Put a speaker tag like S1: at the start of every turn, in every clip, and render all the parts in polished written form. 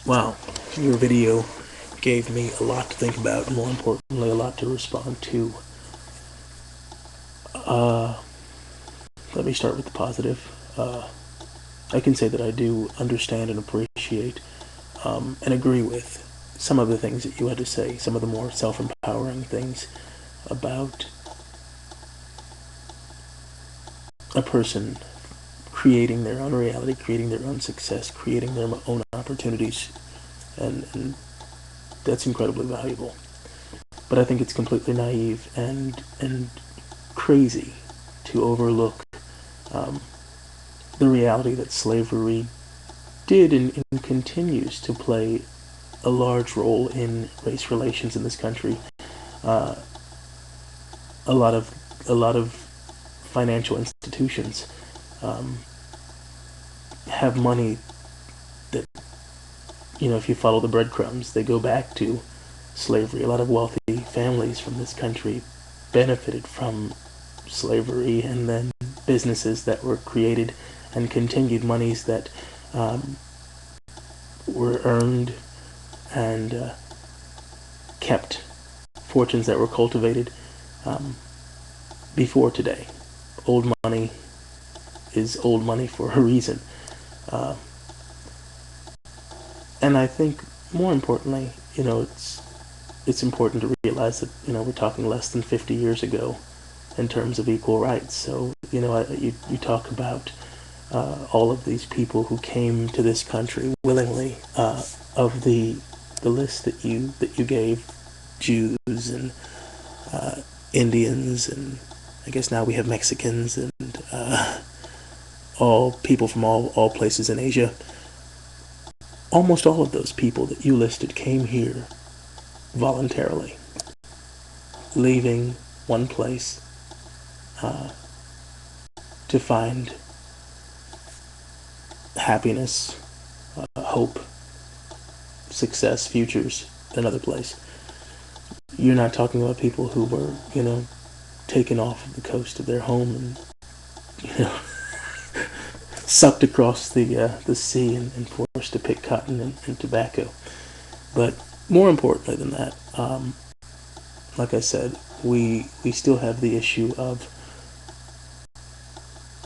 S1: Wow, your video gave me a lot to think about, and more importantly, a lot to respond to. Uh, Let me start with the positive. I can say that I do understand and appreciate and agree with some of the things that you had to say, some of the more self empowering things about a person creating their own reality, creating their own success, creating their own opportunities, and that's incredibly valuable. But I think it's completely naive and crazy to overlook um, the reality that slavery did and continues to play a large role in race relations in this country. Uh, a lot of financial institutions um, have money that, if you follow the breadcrumbs, they go back to slavery. A lot of wealthy families from this country benefited from slavery, and then businesses that were created and continued, monies that um, were earned and kept, fortunes that were cultivated um, before today. Old money is old money for a reason. Uh, and I think more importantly, it's important to realize that we're talking less than 50 years ago in terms of equal rights. So you talk about all of these people who came to this country willingly. Of the list that you gave, Jews and Indians, and I guess now we have Mexicans and all people from all places in Asia. Almost all of those people that you listed came here voluntarily, leaving one place uh, to find happiness, hope, success, futures, another place. You're not talking about people who were, taken off of the coast of their home and, sucked across the sea and forced to pick cotton and tobacco. But more importantly than that, like I said, we still have the issue of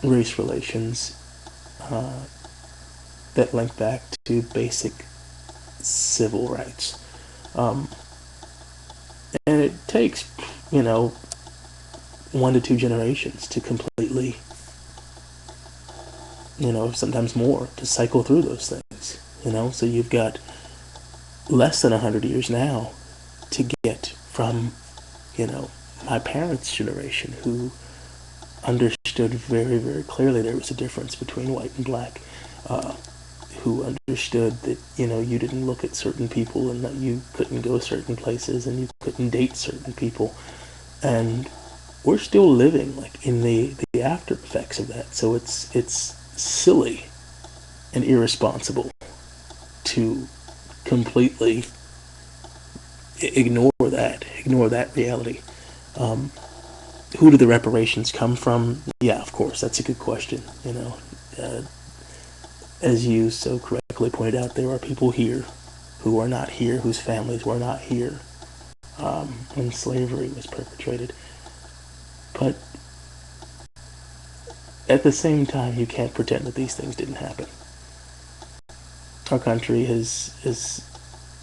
S1: race relations uh, that link back to basic civil rights. Um, and it takes, 1 to 2 generations to completely, sometimes more, to cycle through those things. So you've got less than 100 years now to get from, my parents' generation, who understood very, very clearly there was a difference between white and black, who understood that, you didn't look at certain people and that you couldn't go certain places and you couldn't date certain people. And we're still living like in the after effects of that. So it's silly and irresponsible to completely ignore that reality. Um, who do the reparations come from? Yeah, of course, that's a good question. As you so correctly pointed out, there are people here who are not here, whose families were not here when slavery was perpetrated. But at the same time, you can't pretend that these things didn't happen. Our country has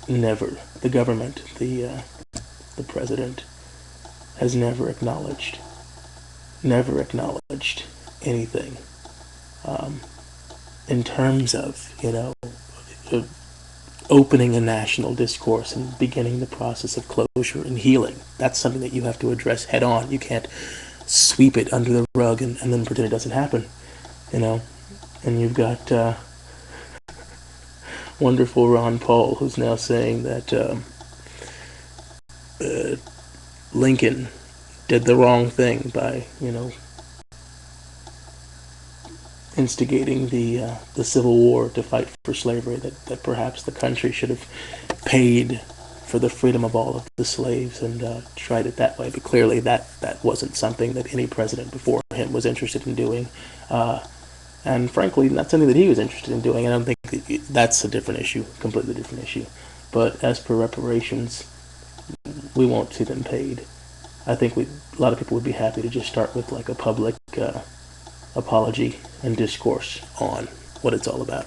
S1: never, the government, the president, has never acknowledged anything in terms of, opening a national discourse and beginning the process of closure and healing. That's something that you have to address head on. You can't sweep it under the rug and then pretend it doesn't happen, And you've got wonderful Ron Paul, who's now saying that Lincoln did the wrong thing by, instigating the Civil War to fight for slavery. That perhaps the country should have paid for the freedom of all of the slaves and tried it that way. But clearly, that wasn't something that any president before him was interested in doing. And frankly, not something that he was interested in doing. I don't think that's a different issue, completely different issue. But as per reparations, we won't see them paid. I think a lot of people would be happy to just start with like a public apology and discourse on what it's all about.